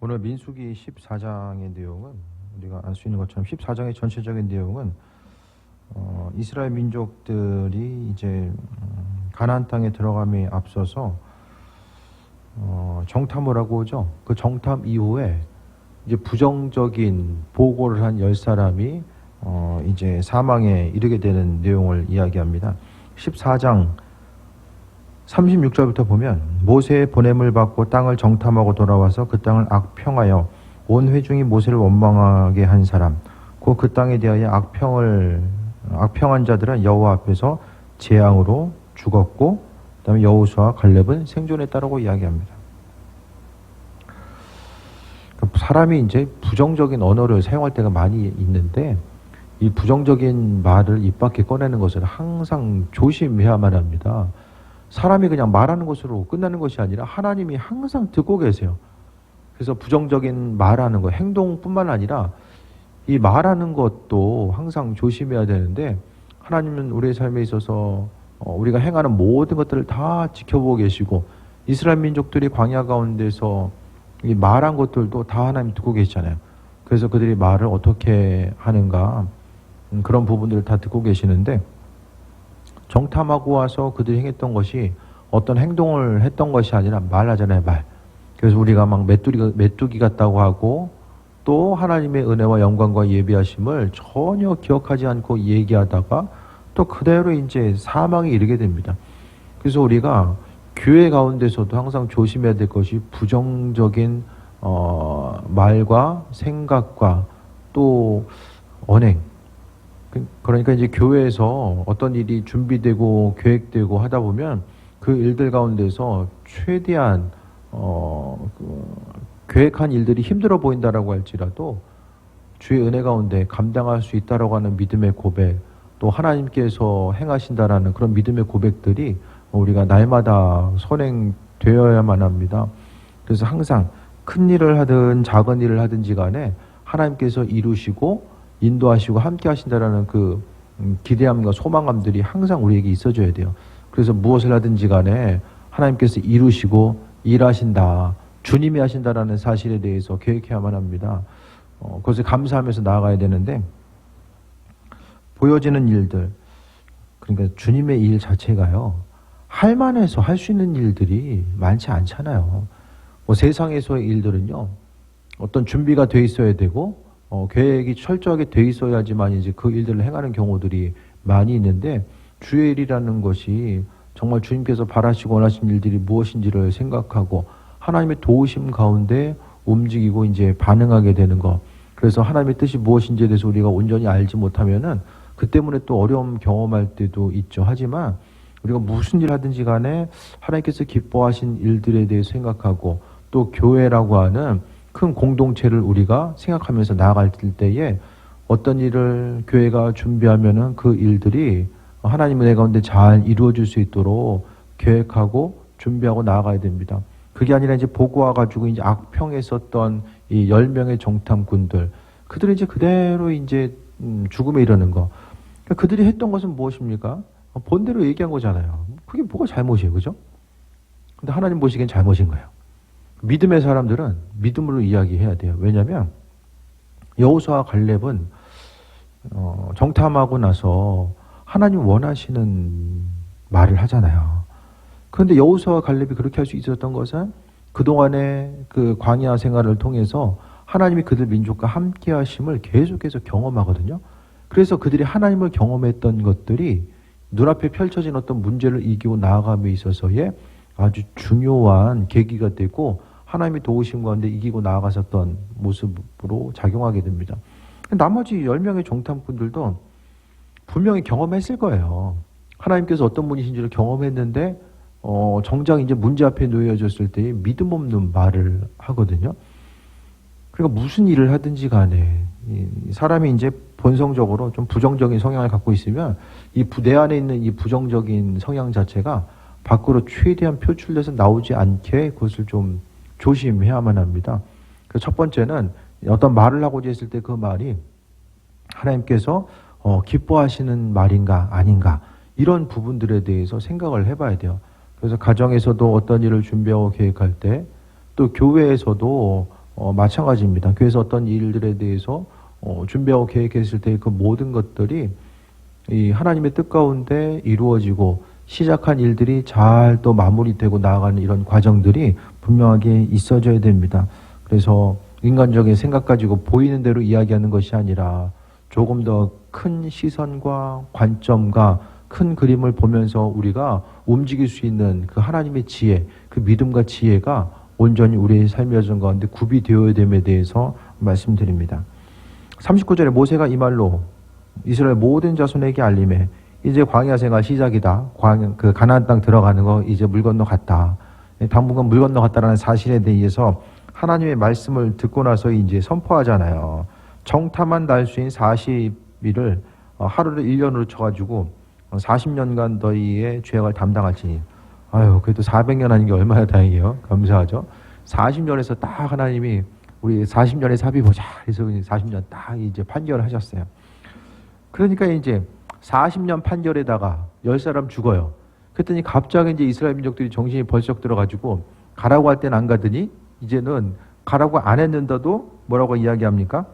오늘 민수기 14장의 내용은 우리가 알 수 있는 것처럼 14장의 전체적인 내용은 이스라엘 민족들이 이제 가나안 땅에 들어감에 앞서서 정탐을 하고 오죠. 그 정탐 이후에 이제 부정적인 보고를 한 10사람이 이제 사망에 이르게 되는 내용을 이야기합니다. 14장 36절부터 보면 모세의 보냄을 받고 땅을 정탐하고 돌아와서 그 땅을 악평하여 온 회중이 모세를 원망하게 한 사람, 곧 그 땅에 대하여 악평한 자들은 여호와 앞에서 재앙으로 죽었고, 그다음에 여호수아와 갈렙은 생존했다라고 이야기합니다. 사람이 이제 부정적인 언어를 사용할 때가 많이 있는데 이 부정적인 말을 입 밖에 꺼내는 것을 항상 조심해야만 합니다. 사람이 그냥 말하는 것으로 끝나는 것이 아니라 하나님이 항상 듣고 계세요. 그래서 부정적인 말하는 거, 행동뿐만 아니라 이 말하는 것도 항상 조심해야 되는데, 하나님은 우리의 삶에 있어서 우리가 행하는 모든 것들을 다 지켜보고 계시고, 이스라엘 민족들이 광야 가운데서 이 말한 것들도 다 하나님 듣고 계시잖아요. 그래서 그들이 말을 어떻게 하는가, 그런 부분들을 다 듣고 계시는데, 정탐하고 와서 그들이 행했던 것이 어떤 행동을 했던 것이 아니라 말하잖아요, 말. 그래서 우리가 막 메뚜기 같다고 하고 또 하나님의 은혜와 영광과 예비하심을 전혀 기억하지 않고 얘기하다가 또 그대로 이제 사망에 이르게 됩니다. 그래서 우리가 교회 가운데서도 항상 조심해야 될 것이 부정적인 말과 생각과 또 언행. 그러니까 이제 교회에서 어떤 일이 준비되고 계획되고 하다 보면 그 일들 가운데서 최대한 계획한 일들이 힘들어 보인다라고 할지라도 주의 은혜 가운데 감당할 수 있다라고 하는 믿음의 고백, 또 하나님께서 행하신다라는 그런 믿음의 고백들이 우리가 날마다 선행되어야만 합니다. 그래서 항상 큰 일을 하든 작은 일을 하든지 간에 하나님께서 이루시고 인도하시고 함께 하신다라는 그 기대함과 소망감들이 항상 우리에게 있어줘야 돼요. 그래서 무엇을 하든지 간에 하나님께서 이루시고 일하신다, 주님이 하신다라는 사실에 대해서 계획해야만 합니다. 그것을 감사하면서 나아가야 되는데, 보여지는 일들, 그러니까 주님의 일 자체가요, 할만해서 할 수 있는 일들이 많지 않잖아요. 세상에서의 일들은요, 어떤 준비가 돼 있어야 되고 계획이 철저하게 돼 있어야지만 이제 그 일들을 행하는 경우들이 많이 있는데, 주의 일이라는 것이 정말 주님께서 바라시고 원하신 일들이 무엇인지를 생각하고 하나님의 도우심 가운데 움직이고 이제 반응하게 되는 것. 그래서 하나님의 뜻이 무엇인지에 대해서 우리가 온전히 알지 못하면은 그 때문에 또 어려움 경험할 때도 있죠. 하지만 우리가 무슨 일 하든지 간에 하나님께서 기뻐하신 일들에 대해 생각하고 또 교회라고 하는 큰 공동체를 우리가 생각하면서 나아갈 때에 어떤 일을 교회가 준비하면은 그 일들이 하나님의 내 가운데 잘 이루어질 수 있도록 계획하고 준비하고 나아가야 됩니다. 그게 아니라 이제 보고 와가지고 이제 악평했었던 이 10명의 정탐꾼들, 그들이 이제 그대로 이제 죽음에 이르는 거. 그러니까 그들이 했던 것은 무엇입니까? 본대로 얘기한 거잖아요. 그게 뭐가 잘못이에요, 그죠? 근데 하나님 보시기엔 잘못인 거예요. 믿음의 사람들은 믿음으로 이야기해야 돼요. 왜냐하면 여호수아와 갈렙은 정탐하고 나서 하나님 원하시는 말을 하잖아요. 그런데 여호수아와 갈렙이 그렇게 할 수 있었던 것은 그동안의 그 광야 생활을 통해서 하나님이 그들 민족과 함께 하심을 계속해서 경험하거든요. 그래서 그들이 하나님을 경험했던 것들이 눈앞에 펼쳐진 어떤 문제를 이기고 나아감에 있어서의 아주 중요한 계기가 되고 하나님의 도우심 가운데 이기고 나아가셨던 모습으로 작용하게 됩니다. 나머지 10명의 정탐꾼들도 분명히 경험했을 거예요. 하나님께서 어떤 분이신지를 경험했는데 정작 이제 문제 앞에 놓여졌을 때 믿음 없는 말을 하거든요. 그러니까 무슨 일을 하든지 간에 사람이 이제 본성적으로 좀 부정적인 성향을 갖고 있으면 내 안에 있는 이 부정적인 성향 자체가 밖으로 최대한 표출돼서 나오지 않게 그것을 좀 조심해야만 합니다. 그래서 첫 번째는 어떤 말을 하고자 했을 때 그 말이 하나님께서 기뻐하시는 말인가 아닌가, 이런 부분들에 대해서 생각을 해봐야 돼요. 그래서 가정에서도 어떤 일을 준비하고 계획할 때, 또 교회에서도 마찬가지입니다. 교회에서 어떤 일들에 대해서 준비하고 계획했을 때 그 모든 것들이 이 하나님의 뜻 가운데 이루어지고 시작한 일들이 잘 또 마무리되고 나아가는 이런 과정들이 분명하게 있어져야 됩니다. 그래서 인간적인 생각 가지고 보이는 대로 이야기하는 것이 아니라 조금 더 큰 시선과 관점과 큰 그림을 보면서 우리가 움직일 수 있는 그 하나님의 지혜, 그 믿음과 지혜가 온전히 우리의 삶의 여정 가운데 구비되어야 됨에 대해서 말씀드립니다. 39절에 모세가 이 말로 이스라엘 모든 자손에게 알림해 이제 광야 생활 시작이다. 그 가나안 땅 들어가는 거 이제 물 건너갔다. 당분간 물 건너갔다라는 사실에 대해서 하나님의 말씀을 듣고 나서 이제 선포하잖아요. 정탐한 달수인 40일을 하루를 1년으로 쳐가지고 40년간 너희의 죄악을 담당할지니. 아유, 그래도 400년 하는 게 얼마나 다행이에요. 감사하죠. 40년에서 딱 하나님이 우리 40년의 삽이 보자. 그래서 40년 딱 이제 판결하셨어요. 그러니까 이제 40년 판결에다가 10사람 죽어요. 그랬더니 갑자기 이제 이스라엘 민족들이 정신이 벌쩍 들어가지고 가라고 할 때는 안 가더니 이제는 가라고 안 했는데도 뭐라고 이야기합니까?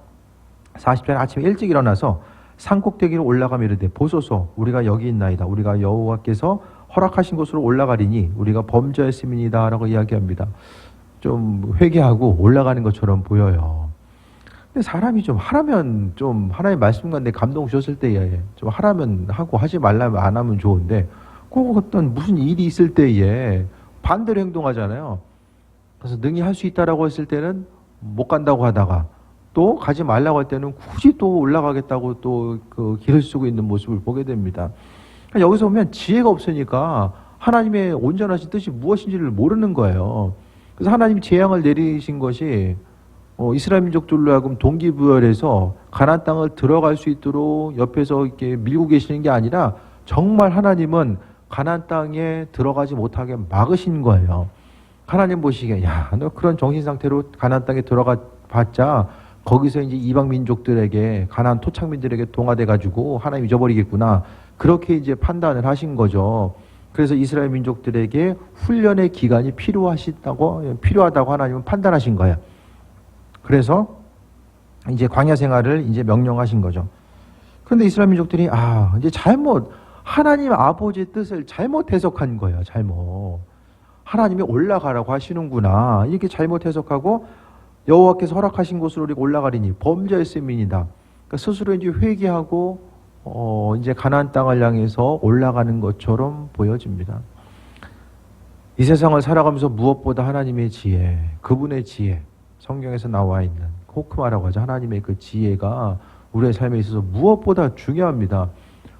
40절에 아침에 일찍 일어나서 산꼭대기로 올라가며 이르되 보소서 우리가 여기 있나이다. 우리가 여호와께서 허락하신 곳으로 올라가리니 우리가 범죄했음이니이다 라고 이야기합니다. 좀 회개하고 올라가는 것처럼 보여요. 근데 사람이 좀 하라면 좀 하나님의 말씀 가운데 감동 주셨을 때에 좀 하라면 하고 하지 말라면 안 하면 좋은데 꼭 어떤 무슨 일이 있을 때에 반대로 행동하잖아요. 그래서 능히 할 수 있다라고 했을 때는 못 간다고 하다가 또 가지 말라고 할 때는 굳이 또 올라가겠다고 또 그 길을 쓰고 있는 모습을 보게 됩니다. 그러니까 여기서 보면 지혜가 없으니까 하나님의 온전하신 뜻이 무엇인지를 모르는 거예요. 그래서 하나님이 재앙을 내리신 것이 이스라엘 민족들로 하여금 동기부여해서 가나안 땅을 들어갈 수 있도록 옆에서 이렇게 밀고 계시는 게 아니라 정말 하나님은 가나안 땅에 들어가지 못하게 막으신 거예요. 하나님 보시기에 야, 너 그런 정신 상태로 가나안 땅에 들어가 봤자 거기서 이제 이방 민족들에게 가나안 토착민들에게 동화돼 가지고 하나님 잊어버리겠구나. 그렇게 이제 판단을 하신 거죠. 그래서 이스라엘 민족들에게 훈련의 기간이 필요하다고 하나님은 판단하신 거예요. 그래서 이제 광야 생활을 이제 명령하신 거죠. 그런데 이스라엘 민족들이 이제 하나님 아버지의 뜻을 잘못 해석한 거예요. 잘못. 하나님이 올라가라고 하시는구나. 이렇게 잘못 해석하고 여호와께서 허락하신 곳으로 우리가 올라가리니 범죄했음이니이다. 그러니까 스스로 이제 회개하고 이제 가나안 땅을 향해서 올라가는 것처럼 보여집니다. 이 세상을 살아가면서 무엇보다 하나님의 지혜, 그분의 지혜, 성경에서 나와 있는 호크마라고 하죠. 하나님의 그 지혜가 우리의 삶에 있어서 무엇보다 중요합니다.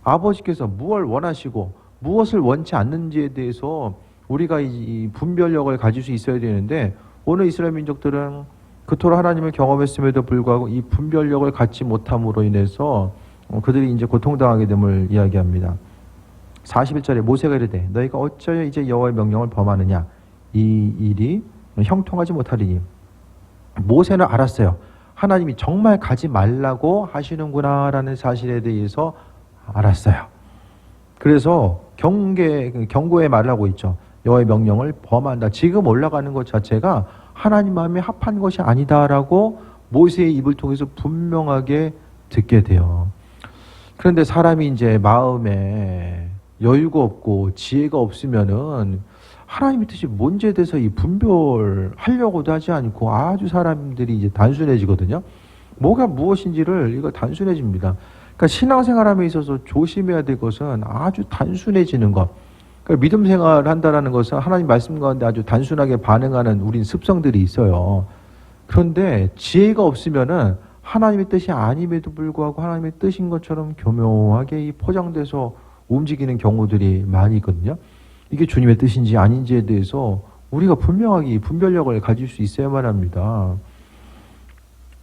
아버지께서 무엇을 원하시고 무엇을 원치 않는지에 대해서 우리가 이 분별력을 가질 수 있어야 되는데 오늘 이스라엘 민족들은 그토록 하나님을 경험했음에도 불구하고 이 분별력을 갖지 못함으로 인해서 그들이 이제 고통당하게 됨을 이야기합니다. 41절에 모세가 이르되 너희가 어찌하여 이제 여호와의 명령을 범하느냐 이 일이 형통하지 못하리니. 모세는 알았어요. 하나님이 정말 가지 말라고 하시는구나라는 사실에 대해서 알았어요. 그래서 경고의 말을 하고 있죠. 여호와의 명령을 범한다. 지금 올라가는 것 자체가 하나님 마음에 합한 것이 아니다라고 모세의 입을 통해서 분명하게 듣게 돼요. 그런데 사람이 이제 마음에 여유가 없고 지혜가 없으면은 하나님의 뜻이 뭔지에 대해서 이 분별하려고도 하지 않고 아주 사람들이 이제 단순해지거든요. 뭐가 무엇인지를 이거 단순해집니다. 그러니까 신앙생활함에 있어서 조심해야 될 것은 아주 단순해지는 것. 그러니까 믿음 생활을 한다는 것은 하나님 말씀 가운데 아주 단순하게 반응하는 우린 습성들이 있어요. 그런데 지혜가 없으면은 하나님의 뜻이 아님에도 불구하고 하나님의 뜻인 것처럼 교묘하게 이 포장돼서 움직이는 경우들이 많이 있거든요. 이게 주님의 뜻인지 아닌지에 대해서 우리가 분명하게 분별력을 가질 수 있어야만 합니다.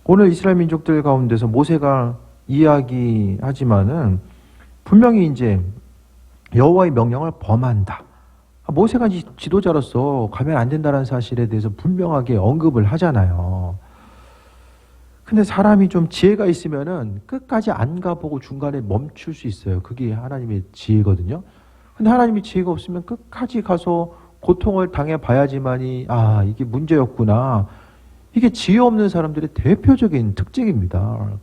오늘 이스라엘 민족들 가운데서 모세가 이야기하지만은 분명히 이제 여호와의 명령을 범한다. 모세가 지도자로서 가면 안 된다는 사실에 대해서 분명하게 언급을 하잖아요. 근데 사람이 좀 지혜가 있으면은 끝까지 안 가보고 중간에 멈출 수 있어요. 그게 하나님의 지혜거든요. 근데 하나님의 지혜가 없으면 끝까지 가서 고통을 당해 봐야지만이 이게 문제였구나. 이게 지혜 없는 사람들의 대표적인 특징입니다.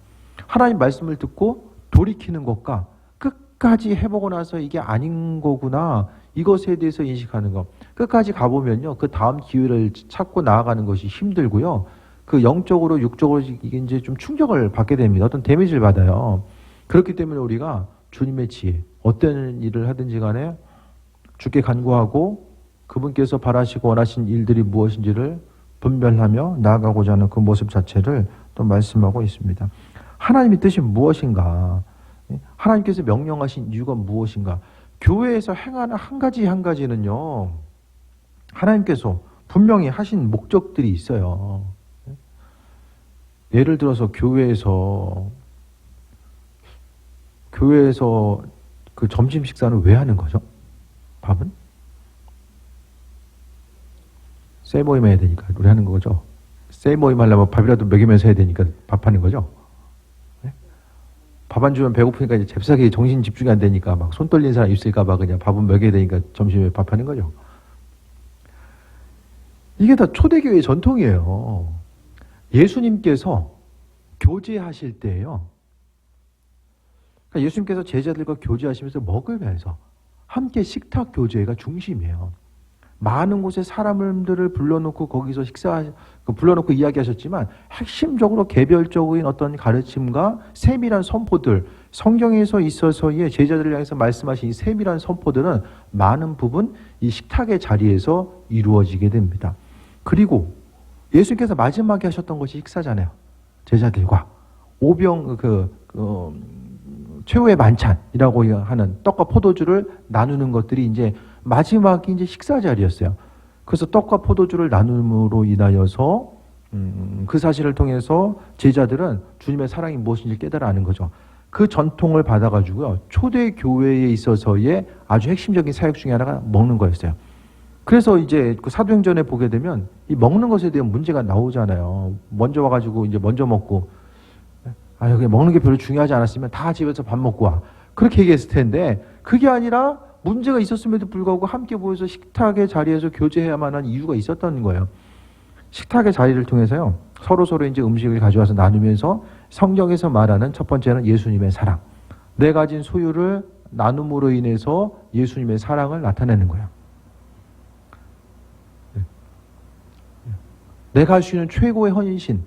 하나님 말씀을 듣고 돌이키는 것과 끝까지 해보고 나서 이게 아닌 거구나, 이것에 대해서 인식하는 것, 끝까지 가보면요, 그 다음 기회를 찾고 나아가는 것이 힘들고요, 그 영적으로 육적으로 이게 이제 좀 충격을 받게 됩니다. 어떤 데미지를 받아요. 그렇기 때문에 우리가 주님의 지혜, 어떤 일을 하든지 간에 주께 간구하고 그분께서 바라시고 원하신 일들이 무엇인지를 분별하며 나아가고자 하는 그 모습 자체를 또 말씀하고 있습니다. 하나님의 뜻이 무엇인가? 하나님께서 명령하신 이유가 무엇인가? 교회에서 행하는 한 가지 한 가지는요, 하나님께서 분명히 하신 목적들이 있어요. 예를 들어서 교회에서 그 점심 식사는 왜 하는 거죠? 밥은? 세 모임 해야 되니까 우리 하는 거죠. 세 모임 하려면 밥이라도 먹이면서 해야 되니까 밥하는 거죠. 네? 밥 안 주면 배고프니까 이제 잽싸게 정신 집중이 안 되니까 막 손 떨리는 사람 있을까 봐 그냥 밥은 먹여야 되니까 점심에 밥하는 거죠. 이게 다 초대교회의 전통이에요. 예수님께서 교제하실 때예요. 그러니까 예수님께서 제자들과 교제하시면서 먹으면서 함께 식탁 교제가 중심이에요. 많은 곳에 사람들을 불러놓고 거기서 불러놓고 이야기하셨지만 핵심적으로 개별적인 어떤 가르침과 세밀한 선포들, 성경에서 있어서의 제자들을 향해서 말씀하신 이 세밀한 선포들은 많은 부분 이 식탁의 자리에서 이루어지게 됩니다. 그리고 예수님께서 마지막에 하셨던 것이 식사잖아요. 제자들과 오병 최후의 만찬이라고 하는 떡과 포도주를 나누는 것들이 이제 마지막이 이제 식사 자리였어요. 그래서 떡과 포도주를 나눔으로 인하여서 그 사실을 통해서 제자들은 주님의 사랑이 무엇인지 깨달아 아는 거죠. 그 전통을 받아가지고요, 초대 교회에 있어서의 아주 핵심적인 사역 중에 하나가 먹는 거였어요. 그래서 이제 그 사도행전에 보게 되면 이 먹는 것에 대한 문제가 나오잖아요. 먼저 와가지고 이제 먼저 먹고, 그냥 먹는 게 별로 중요하지 않았으면 다 집에서 밥 먹고 와, 그렇게 얘기했을 텐데, 그게 아니라 문제가 있었음에도 불구하고 함께 모여서 식탁의 자리에서 교제해야만 한 이유가 있었던 거예요. 식탁의 자리를 통해서요, 서로 이제 음식을 가져와서 나누면서 성경에서 말하는 첫 번째는 예수님의 사랑, 내 가진 소유를 나눔으로 인해서 예수님의 사랑을 나타내는 거예요. 내가 할 수 있는 최고의 헌신.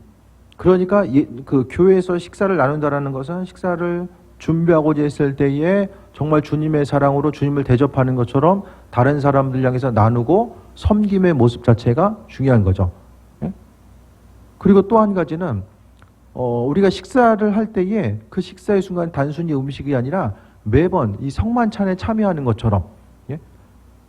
그러니까 그 교회에서 식사를 나눈다라는 것은 식사를 준비하고자 했을 때에 정말 주님의 사랑으로 주님을 대접하는 것처럼 다른 사람들 향해서 나누고 섬김의 모습 자체가 중요한 거죠. 그리고 또 한 가지는 우리가 식사를 할 때에 그 식사의 순간 단순히 음식이 아니라 매번 이 성만찬에 참여하는 것처럼,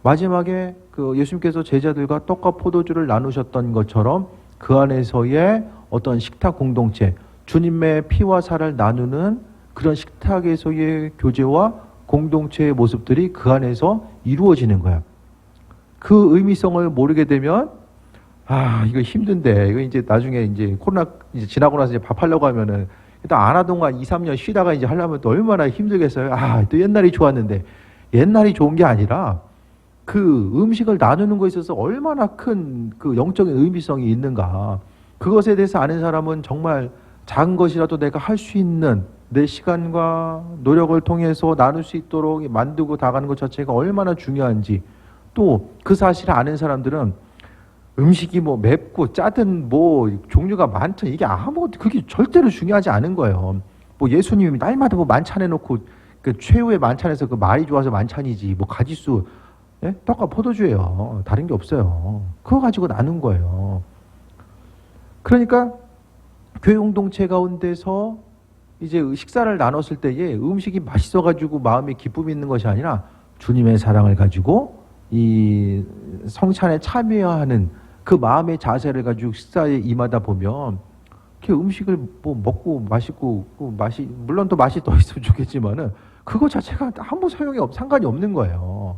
마지막에 그 예수님께서 제자들과 떡과 포도주를 나누셨던 것처럼 그 안에서의 어떤 식탁 공동체, 주님의 피와 살을 나누는 그런 식탁에서의 교제와 공동체의 모습들이 그 안에서 이루어지는 거야. 그 의미성을 모르게 되면 이거 힘든데, 이거 이제 나중에 이제 코로나 이제 지나고 나서 이제 밥하려고 하면은 일단 안 하던 거 한 2, 3년 쉬다가 이제 하려면 또 얼마나 힘들겠어요. 또 옛날이 좋았는데, 옛날이 좋은 게 아니라 그 음식을 나누는 것에 있어서 얼마나 큰 그 영적인 의미성이 있는가. 그것에 대해서 아는 사람은 정말 작은 것이라도 내가 할 수 있는 내 시간과 노력을 통해서 나눌 수 있도록 만들고 나가는 것 자체가 얼마나 중요한지, 또 그 사실을 아는 사람들은 음식이 뭐 맵고 짜든 뭐 종류가 많든 이게 그게 절대로 중요하지 않은 거예요. 뭐 예수님이 날마다 뭐 만찬 해놓고 그 최후의 만찬에서 그 말이 좋아서 만찬이지, 뭐 가지수, 떡과 포도주예요. 다른 게 없어요. 그거 가지고 나눈 거예요. 그러니까 교회 공동체 가운데서 이제 식사를 나눴을 때에 음식이 맛있어가지고 마음에 기쁨이 있는 것이 아니라 주님의 사랑을 가지고 이 성찬에 참여하는 그 마음의 자세를 가지고 식사에 임하다 보면 그 음식을 뭐 먹고 맛있고 물론 또 맛이 더 있으면 좋겠지만은 그거 자체가 아무 상관이 없는 거예요.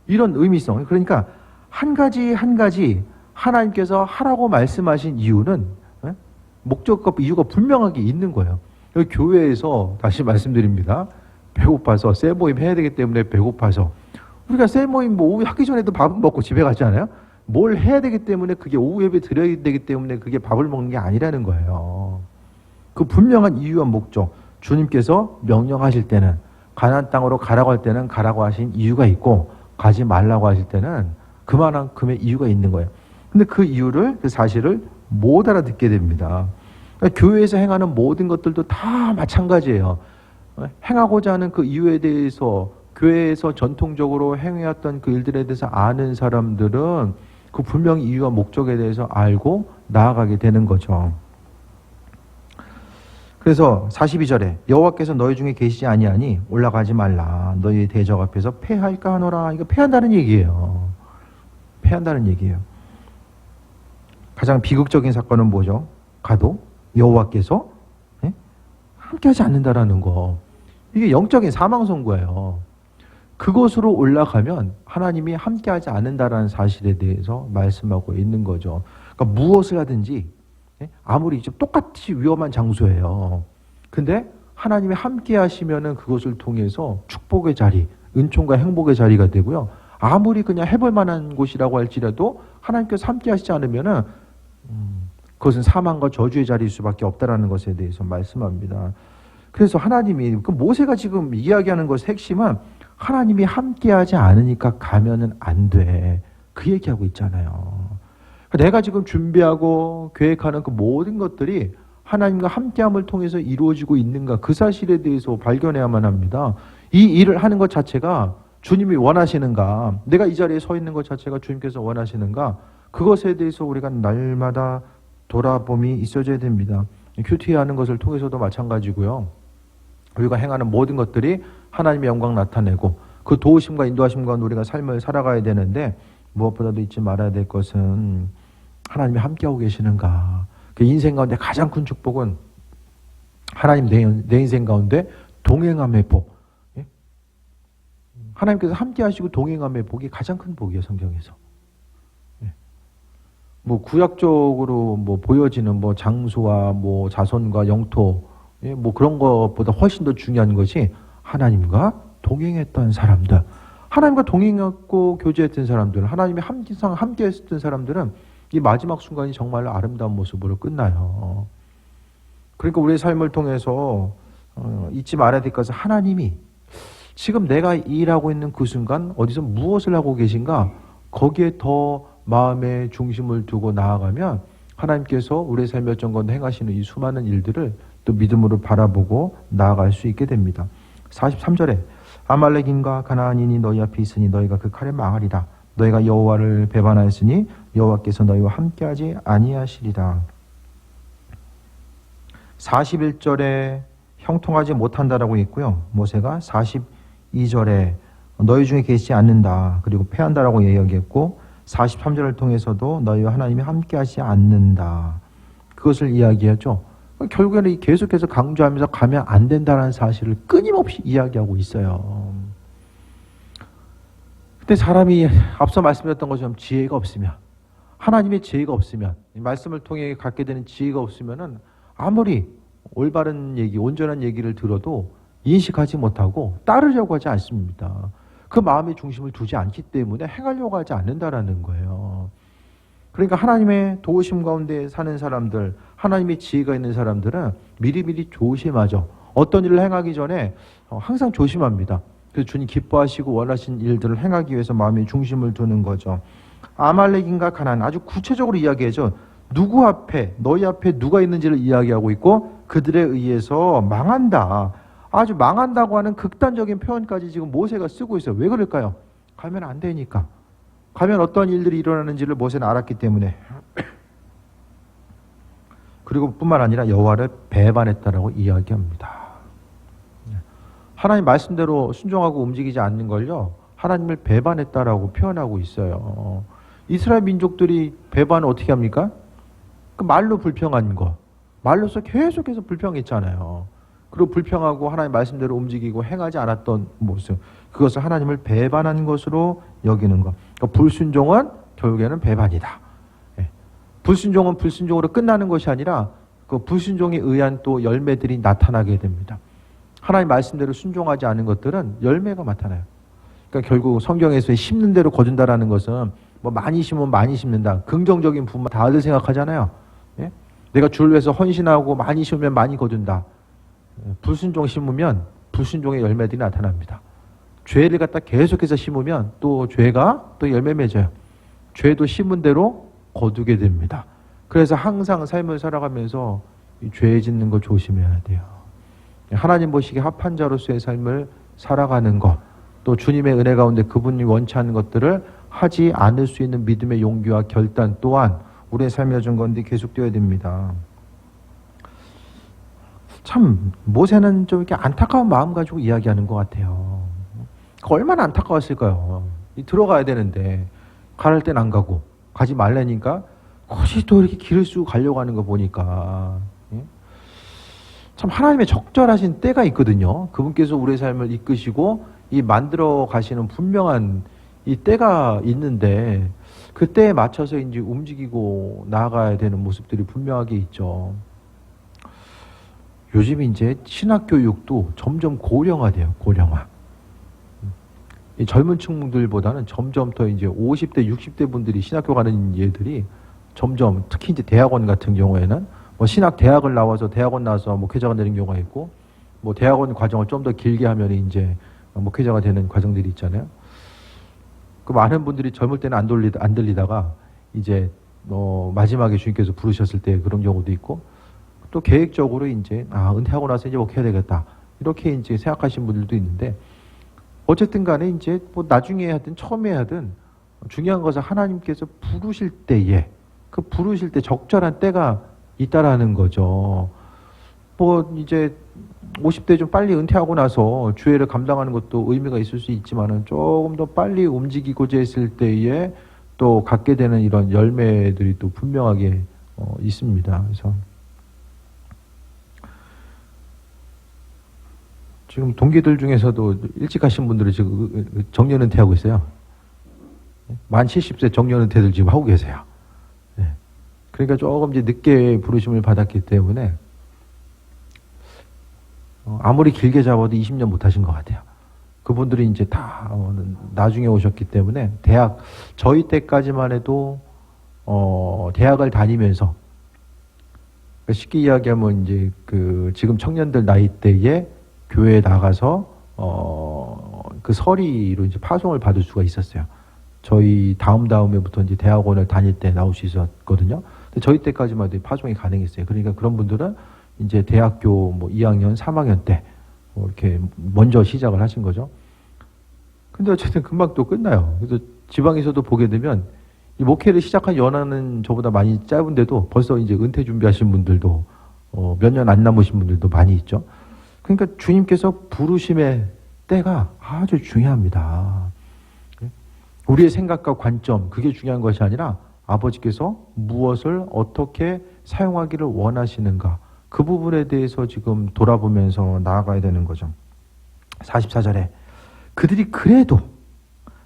이런 의미성. 그러니까 한 가지 하나님께서 하라고 말씀하신 이유는 목적과 이유가 분명하게 있는 거예요. 여기 교회에서 다시 말씀드립니다. 배고파서 셀모임 해야 되기 때문에 배고파서 우리가 셀모임 뭐 오후 하기 전에도 밥은 먹고 집에 가잖아요. 뭘 해야 되기 때문에 그게 오후 예배 드려야 되기 때문에 그게 밥을 먹는 게 아니라는 거예요. 그 분명한 이유와 목적, 주님께서 명령하실 때는 가나안 땅으로 가라고 할 때는 가라고 하신 이유가 있고 가지 말라고 하실 때는 그만큼의 이유가 있는 거예요. 근데 그 이유를, 그 사실을 못 알아듣게 됩니다. 그러니까 교회에서 행하는 모든 것들도 다 마찬가지예요. 행하고자 하는 그 이유에 대해서 교회에서 전통적으로 행해왔던 그 일들에 대해서 아는 사람들은 그 분명히 이유와 목적에 대해서 알고 나아가게 되는 거죠. 그래서 42절에 여호와께서 너희 중에 계시지 아니하니 올라가지 말라. 너희 대적 앞에서 패할까 하노라. 이거 패한다는 얘기예요. 패한다는 얘기예요. 가장 비극적인 사건은 뭐죠? 가도 여호와께서 함께하지 않는다라는 거. 이게 영적인 사망 선고예요. 그곳으로 올라가면 하나님이 함께하지 않는다라는 사실에 대해서 말씀하고 있는 거죠. 그러니까 무엇을 하든지 아무리 똑같이 위험한 장소예요. 근데 하나님이 함께 하시면은 그것을 통해서 축복의 자리, 은총과 행복의 자리가 되고요. 아무리 그냥 해볼 만한 곳이라고 할지라도 하나님께서 함께 하시지 않으면은 그것은 사망과 저주의 자리일 수밖에 없다라는 것에 대해서 말씀합니다. 그래서 하나님이, 그 모세가 지금 이야기하는 것의 핵심은 하나님이 함께하지 않으니까 가면은 안 돼. 그 얘기하고 있잖아요. 내가 지금 준비하고 계획하는 그 모든 것들이 하나님과 함께함을 통해서 이루어지고 있는가, 그 사실에 대해서 발견해야만 합니다. 이 일을 하는 것 자체가 주님이 원하시는가, 내가 이 자리에 서 있는 것 자체가 주님께서 원하시는가, 그것에 대해서 우리가 날마다 돌아봄이 있어져야 됩니다. 큐티하는 것을 통해서도 마찬가지고요. 우리가 행하는 모든 것들이 하나님의 영광 나타내고 그 도우심과 인도하심과 우리가 삶을 살아가야 되는데, 무엇보다도 잊지 말아야 될 것은 하나님이 함께하고 계시는가. 그 인생 가운데 가장 큰 축복은 하나님 내 인생 가운데 동행함의 복. 하나님께서 함께하시고 동행함의 복이 가장 큰 복이에요, 성경에서. 뭐 구약적으로 뭐 보여지는 뭐 장소와 뭐 자손과 영토, 뭐 그런 것보다 훨씬 더 중요한 것이 하나님과 동행했던 사람들, 하나님과 동행했고 교제했던 사람들, 하나님이 항상 함께 했던 사람들은 이 마지막 순간이 정말로 아름다운 모습으로 끝나요. 그러니까 우리의 삶을 통해서 잊지 말아야 될 것은 하나님이 지금 내가 일하고 있는 그 순간 어디서 무엇을 하고 계신가, 거기에 더 마음의 중심을 두고 나아가면 하나님께서 우리의 삶의 어떤 건 행하시는 이 수많은 일들을 또 믿음으로 바라보고 나아갈 수 있게 됩니다. 43절에 아말렉인과 가나안인이 너희 앞에 있으니 너희가 그 칼에 망하리라. 너희가 여호와를 배반하였으니 여호와께서 너희와 함께하지 아니하시리라. 41절에 형통하지 못한다라고 있고요. 모세가 42절에 너희 중에 계시지 않는다, 그리고 패한다라고 이야기했고, 43절을 통해서도 너희와 하나님이 함께하지 않는다, 그것을 이야기하죠. 결국에는 계속해서 강조하면서 가면 안 된다는 사실을 끊임없이 이야기하고 있어요. 근데 사람이 앞서 말씀드렸던 것처럼 지혜가 없으면, 하나님의 지혜가 없으면, 이 말씀을 통해 갖게 되는 지혜가 없으면은 아무리 올바른 얘기, 온전한 얘기를 들어도 인식하지 못하고 따르려고 하지 않습니다. 그 마음의 중심을 두지 않기 때문에 행하려고 하지 않는다라는 거예요. 그러니까 하나님의 도우심 가운데 사는 사람들, 하나님의 지혜가 있는 사람들은 미리미리 조심하죠. 어떤 일을 행하기 전에 항상 조심합니다. 그래서 주님 기뻐하시고 원하신 일들을 행하기 위해서 마음의 중심을 두는 거죠. 아말렉인과 가나안, 아주 구체적으로 이야기하죠. 누구 앞에, 너희 앞에 누가 있는지를 이야기하고 있고 그들에 의해서 망한다, 아주 망한다고 하는 극단적인 표현까지 지금 모세가 쓰고 있어요. 왜 그럴까요? 가면 안 되니까. 가면 어떤 일들이 일어나는지를 모세는 알았기 때문에. 그리고 뿐만 아니라 여호와를 배반했다라고 이야기합니다. 하나님 말씀대로 순종하고 움직이지 않는 걸요, 하나님을 배반했다라고 표현하고 있어요. 이스라엘 민족들이 배반을 어떻게 합니까? 그 말로 불평한 거, 말로서 계속해서 불평했잖아요. 그리고 불평하고 하나님 말씀대로 움직이고 행하지 않았던 모습, 그것을 하나님을 배반한 것으로 여기는 것. 그러니까 불순종은 결국에는 배반이다. 불순종은 불순종으로 끝나는 것이 아니라 그 불순종에 의한 또 열매들이 나타나게 됩니다. 하나님 말씀대로 순종하지 않은 것들은 열매가 나타나요. 그러니까 결국 성경에서 심는 대로 거둔다라는 것은 뭐 많이 심으면 많이 심는다. 긍정적인 부분만 다들 생각하잖아요. 예? 내가 주를 위해서 헌신하고 많이 심으면 많이 거둔다. 불순종 심으면 불순종의 열매들이 나타납니다. 죄를 갖다 계속해서 심으면 또 죄가 또 열매 맺어요. 죄도 심은 대로 거두게 됩니다. 그래서 항상 삶을 살아가면서 이 죄 짓는 거 조심해야 돼요. 하나님 보시기에 합한 자로서의 삶을 살아가는 것, 또 주님의 은혜 가운데 그분이 원치 않는 것들을 하지 않을 수 있는 믿음의 용기와 결단 또한 우리의 삶에 준 건데 계속되어야 됩니다. 참 모세는 좀 이렇게 안타까운 마음 가지고 이야기하는 것 같아요. 얼마나 안타까웠을까요? 들어가야 되는데 가랄 땐 안 가고 가지 말라니까 굳이 또 이렇게 길을 쓰고 가려고 하는 거 보니까 참 하나님의 적절하신 때가 있거든요. 그분께서 우리의 삶을 이끄시고 이 만들어 가시는 분명한 이 때가 있는데 그 때에 맞춰서 이제 움직이고 나아가야 되는 모습들이 분명하게 있죠. 요즘 이제 신학 교육도 점점 고령화돼요. 고령화. 이 젊은 층들보다는 점점 더 이제 50대, 60대 분들이 신학교 가는 예들이 점점 특히 이제 대학원 같은 경우에는 뭐 신학 대학을 나와서 대학원 나와서 목회자가 되는 경우가 있고 뭐 대학원 과정을 좀 더 길게 하면 이제 목회자가 되는 과정들이 있잖아요. 그 많은 분들이 젊을 때는 안 들리다가 이제 마지막에 주님께서 부르셨을 때 그런 경우도 있고 또 계획적으로 이제 은퇴하고 나서 이제 목회해야 되겠다 이렇게 이제 생각하시는 분들도 있는데 어쨌든 간에 이제 뭐 나중에 하든 처음에 하든 중요한 것은 하나님께서 부르실 때에 그 부르실 때 적절한 때가 있다라는 거죠. 뭐 이제 50대 좀 빨리 은퇴하고 나서 주회를 감당하는 것도 의미가 있을 수 있지만은 조금 더 빨리 움직이고자 했을 때에 또 갖게 되는 이런 열매들이 또 분명하게 있습니다. 그래서 지금 동기들 중에서도 일찍 가신 분들은 지금 정년 은퇴하고 있어요. 만 70세 정년 은퇴들 지금 하고 계세요. 그러니까 조금 이제 늦게 부르심을 받았기 때문에 아무리 길게 잡아도 20년 못 하신 것 같아요. 그분들이 이제 다 나중에 오셨기 때문에 저희 때까지만 해도 대학을 다니면서 쉽게 이야기하면 이제 지금 청년들 나이 때에 교회에 나가서 그 서리로 이제 파송을 받을 수가 있었어요. 저희 다음해부터 이제 대학원을 다닐 때 나올 수 있었거든요. 근데 저희 때까지만 해도 파송이 가능했어요. 그러니까 그런 분들은 이제 대학교 뭐 2학년, 3학년 때 이렇게 먼저 시작을 하신 거죠. 근데 어쨌든 금방 또 끝나요. 그래서 지방에서도 보게 되면 이 목회를 시작한 연하는 저보다 많이 짧은데도 벌써 이제 은퇴 준비하신 분들도 몇 년 안 남으신 분들도 많이 있죠. 그러니까 주님께서 부르심의 때가 아주 중요합니다. 우리의 생각과 관점, 그게 중요한 것이 아니라 아버지께서 무엇을 어떻게 사용하기를 원하시는가, 그 부분에 대해서 지금 돌아보면서 나아가야 되는 거죠. 44절에 그들이 그래도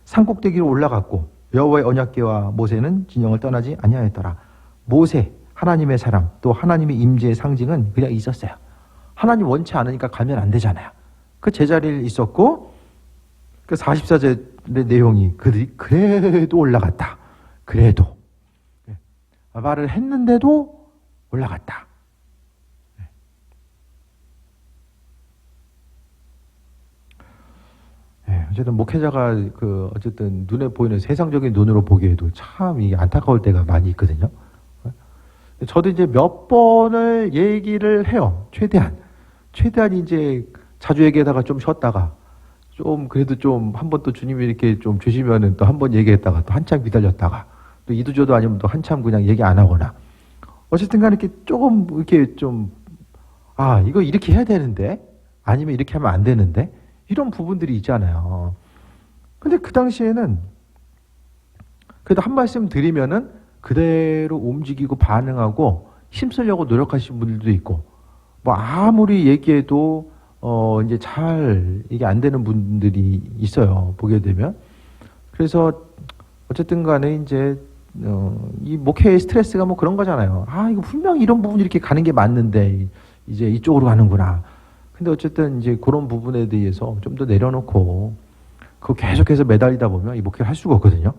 산꼭대기로 올라갔고 여호와의 언약궤와 모세는 진영을 떠나지 아니하였더라. 모세, 하나님의 사람, 또 하나님의 임재의 상징은 그냥 있었어요. 하나님 원치 않으니까 가면 안 되잖아요. 그 제자리에 있었고 그 44절의 내용이 그들이 그래도 올라갔다. 그래도 말을 했는데도 올라갔다. 어쨌든 목회자가 어쨌든 눈에 보이는 세상적인 눈으로 보기에도 참 이게 안타까울 때가 많이 있거든요. 저도 이제 몇 번을 얘기를 해요. 최대한 이제 자주 얘기하다가 좀 쉬었다가 좀 그래도 좀 한 번 또 주님이 이렇게 좀 주시면은 또 한 번 얘기했다가 또 한참 기다렸다가 또 이도저도 아니면 또 한참 그냥 얘기 안 하거나 어쨌든 간에 이렇게 조금 이렇게 좀 이거 이렇게 해야 되는데 아니면 이렇게 하면 안 되는데 이런 부분들이 있잖아요. 근데 그 당시에는 그래도 한 말씀 드리면은 그대로 움직이고 반응하고 힘쓰려고 노력하시는 분들도 있고 뭐 아무리 얘기해도 이제 잘 이게 안 되는 분들이 있어요. 보게 되면. 그래서 어쨌든 간에 이제 이 목회의 스트레스가 뭐 그런 거잖아요. 이거 분명히 이런 부분이 이렇게 가는 게 맞는데 이제 이쪽으로 가는구나. 근데 어쨌든 이제 그런 부분에 대해서 좀 더 내려놓고 그거 계속해서 매달리다 보면 이 목회를 할 수가 없거든요.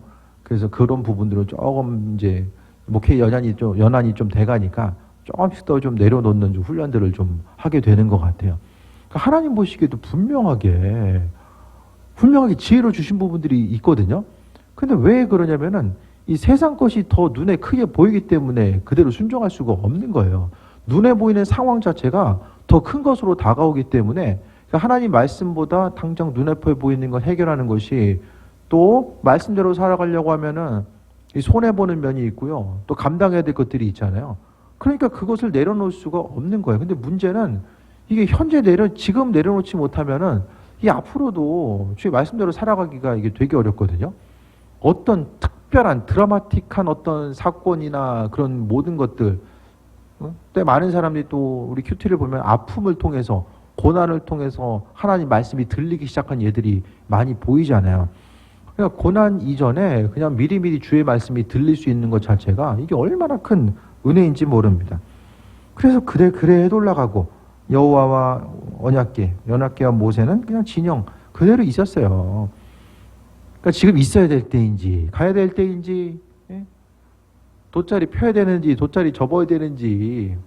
그래서 그런 부분들은 조금 이제 목회 연한이 좀 돼가니까 조금씩 더 좀 내려놓는 좀 훈련들을 좀 하게 되는 것 같아요. 그러니까 하나님 보시기에도 분명하게 지혜로 주신 부분들이 있거든요. 근데 왜 그러냐면은 이 세상 것이 더 눈에 크게 보이기 때문에 그대로 순종할 수가 없는 거예요. 눈에 보이는 상황 자체가 더 큰 것으로 다가오기 때문에 하나님 말씀보다 당장 눈앞에 보이는 걸 해결하는 것이 또 말씀대로 살아가려고 하면은 이 손해보는 면이 있고요. 또 감당해야 될 것들이 있잖아요. 그러니까 그것을 내려놓을 수가 없는 거예요. 근데 문제는 이게 지금 내려놓지 못하면은 이 앞으로도 주의 말씀대로 살아가기가 이게 되게 어렵거든요. 어떤 특별한 드라마틱한 어떤 사건이나 그런 모든 것들, 때 많은 사람들이 또 우리 큐티를 보면 아픔을 통해서 고난을 통해서 하나님 말씀이 들리기 시작한 예들이 많이 보이잖아요. 그러니까 고난 이전에 그냥 미리미리 주의 말씀이 들릴 수 있는 것 자체가 이게 얼마나 큰 은혜인지 모릅니다. 그래서 그래 해도 올라가고 여호와와 연합계와 모세는 그냥 진영 그대로 있었어요. 그러니까 지금 있어야 될 때인지 가야 될 때인지 돗자리 펴야 되는지 돗자리 접어야 되는지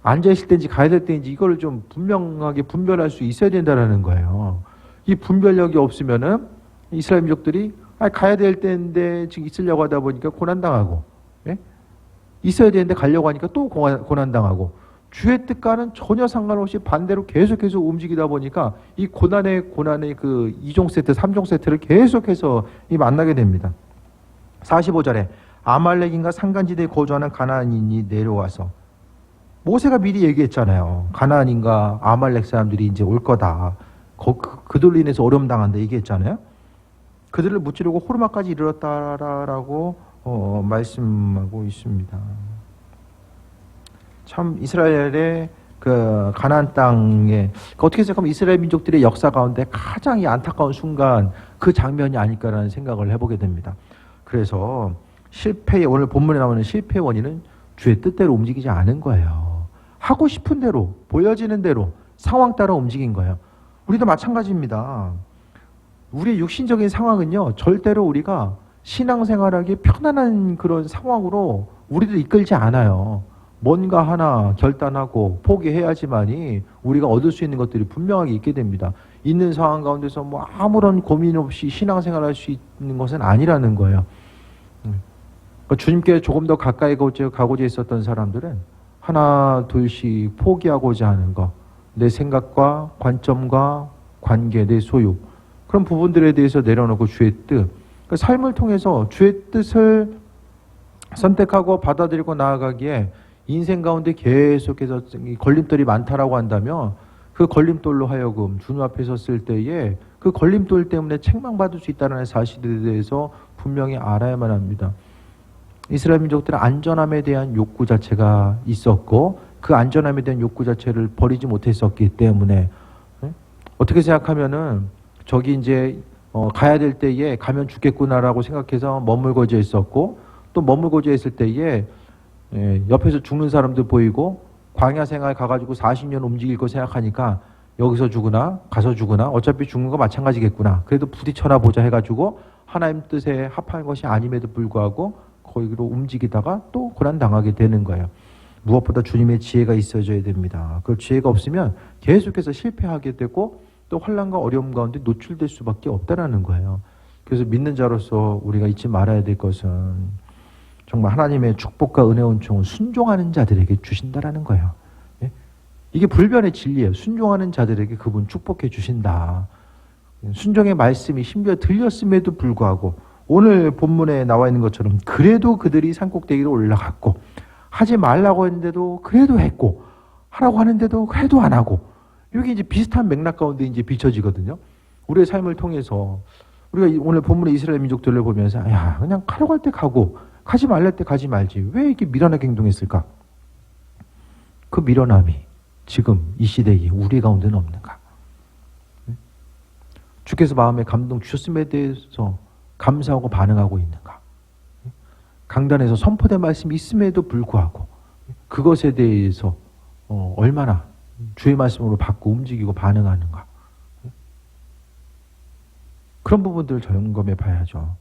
앉아 있을 때인지 가야 될 때인지 이걸 좀 분명하게 분별할 수 있어야 된다는 거예요. 이 분별력이 없으면은 이스라엘 민족들이 가야 될 때인데 지금 있으려고 하다 보니까 고난당하고 있어야 되는데 가려고 하니까 또 고난당하고 주의 뜻과는 전혀 상관없이 반대로 계속해서 움직이다 보니까 이 고난의 그 2종 세트, 3종 세트를 계속해서 만나게 됩니다. 45절에 아말렉인과 산간지대에 거주하는 가나안인이 내려와서 모세가 미리 얘기했잖아요. 가나안인과 아말렉 사람들이 이제 올 거다. 그들로 인해서 어려움 당한다 얘기했잖아요. 그들을 무찌르고 호르마까지 이르렀다라고 말씀하고 있습니다. 참 이스라엘의 그 가나안 땅에 어떻게 생각하면 이스라엘 민족들의 역사 가운데 가장 안타까운 순간 그 장면이 아닐까라는 생각을 해보게 됩니다. 그래서 오늘 본문에 나오는 실패의 원인은 주의 뜻대로 움직이지 않은 거예요. 하고 싶은 대로 보여지는 대로 상황 따라 움직인 거예요. 우리도 마찬가지입니다. 우리의 육신적인 상황은요 절대로 우리가 신앙생활하기 편안한 그런 상황으로 우리를 이끌지 않아요. 뭔가 하나 결단하고 포기해야지만이 우리가 얻을 수 있는 것들이 분명하게 있게 됩니다. 있는 상황 가운데서 뭐 아무런 고민 없이 신앙생활할 수 있는 것은 아니라는 거예요. 주님께 조금 더 가까이 가고자 했었던 사람들은 하나 둘씩 포기하고자 하는 것, 내 생각과 관점과 관계, 내 소유 그런 부분들에 대해서 내려놓고 주의 뜻, 그 삶을 통해서 주의 뜻을 선택하고 받아들이고 나아가기에 인생 가운데 계속해서 걸림돌이 많다라고 한다면 그 걸림돌로 하여금 주님 앞에 섰을 때에 그 걸림돌 때문에 책망받을 수 있다는 사실에 대해서 분명히 알아야만 합니다. 이스라엘 민족들은 안전함에 대한 욕구 자체가 있었고 그 안전함에 대한 욕구 자체를 버리지 못했었기 때문에 어떻게 생각하면은 저기 이제 가야 될 때에 가면 죽겠구나라고 생각해서 머물고자 했었고 또 머물고자 했을 때에 옆에서 죽는 사람들 보이고 광야 생활 가가지고 40년 움직일 거 생각하니까 여기서 죽으나 가서 죽으나 어차피 죽는 거 마찬가지겠구나. 그래도 부딪혀나 보자 해가지고 하나님 뜻에 합한 것이 아님에도 불구하고 거기로 움직이다가 또 고난당하게 되는 거예요. 무엇보다 주님의 지혜가 있어져야 됩니다. 그 지혜가 없으면 계속해서 실패하게 되고 또 환난과 어려움 가운데 노출될 수밖에 없다라는 거예요. 그래서 믿는 자로서 우리가 잊지 말아야 될 것은 정말 하나님의 축복과 은혜와 은총을 순종하는 자들에게 주신다라는 거예요. 이게 불변의 진리예요. 순종하는 자들에게 그분 축복해 주신다. 순종의 말씀이 심지어 들렸음에도 불구하고 오늘 본문에 나와 있는 것처럼 그래도 그들이 산꼭대기로 올라갔고 하지 말라고 했는데도 그래도 했고 하라고 하는데도 그래도 안 하고 이게 이제 비슷한 맥락 가운데 이제 비춰지거든요. 우리의 삶을 통해서 우리가 오늘 본문의 이스라엘 민족들을 보면서 야 그냥 가려고 할 때 가고 가지 말랄 때 가지 말지 왜 이렇게 미련하게 행동했을까? 그 미련함이 지금 이 시대에 우리 가운데는 없는가? 주께서 마음에 감동 주셨음에 대해서 감사하고 반응하고 있는가? 강단에서 선포된 말씀이 있음에도 불구하고 그것에 대해서 얼마나 주의 말씀으로 받고 움직이고 반응하는가? 그런 부분들을 점검해 봐야죠.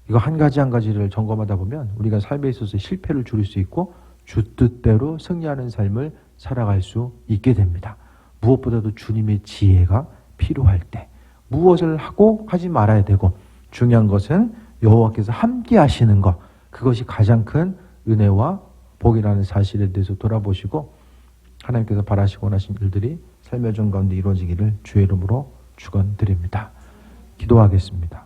이거 한 가지 한 가지를 점검하다 보면 우리가 삶에 있어서 실패를 줄일 수 있고 주 뜻대로 승리하는 삶을 살아갈 수 있게 됩니다. 무엇보다도 주님의 지혜가 필요할 때 무엇을 하고 하지 말아야 되고 중요한 것은 여호와께서 함께 하시는 것, 그것이 가장 큰 은혜와 복이라는 사실에 대해서 돌아보시고 하나님께서 바라시고 원하신 일들이 삶의 전 가운데 이루어지기를 주의 이름으로 축원드립니다. 기도하겠습니다.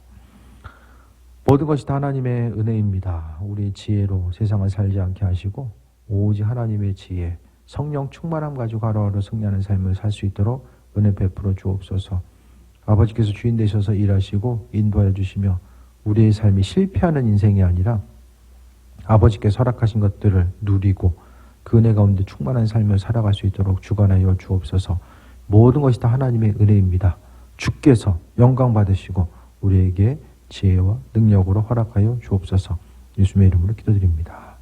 모든 것이 다 하나님의 은혜입니다. 우리 지혜로 세상을 살지 않게 하시고 오직 하나님의 지혜, 성령 충만함 가지고 하루하루 승리하는 삶을 살 수 있도록 은혜 베풀어 주옵소서. 아버지께서 주인 되셔서 일하시고 인도하여 주시며 우리의 삶이 실패하는 인생이 아니라 아버지께서 허락하신 것들을 누리고 그 은혜 가운데 충만한 삶을 살아갈 수 있도록 주관하여 주옵소서. 모든 것이 다 하나님의 은혜입니다. 주께서 영광 받으시고 우리에게 지혜와 능력으로 허락하여 주옵소서. 예수님의 이름으로 기도드립니다.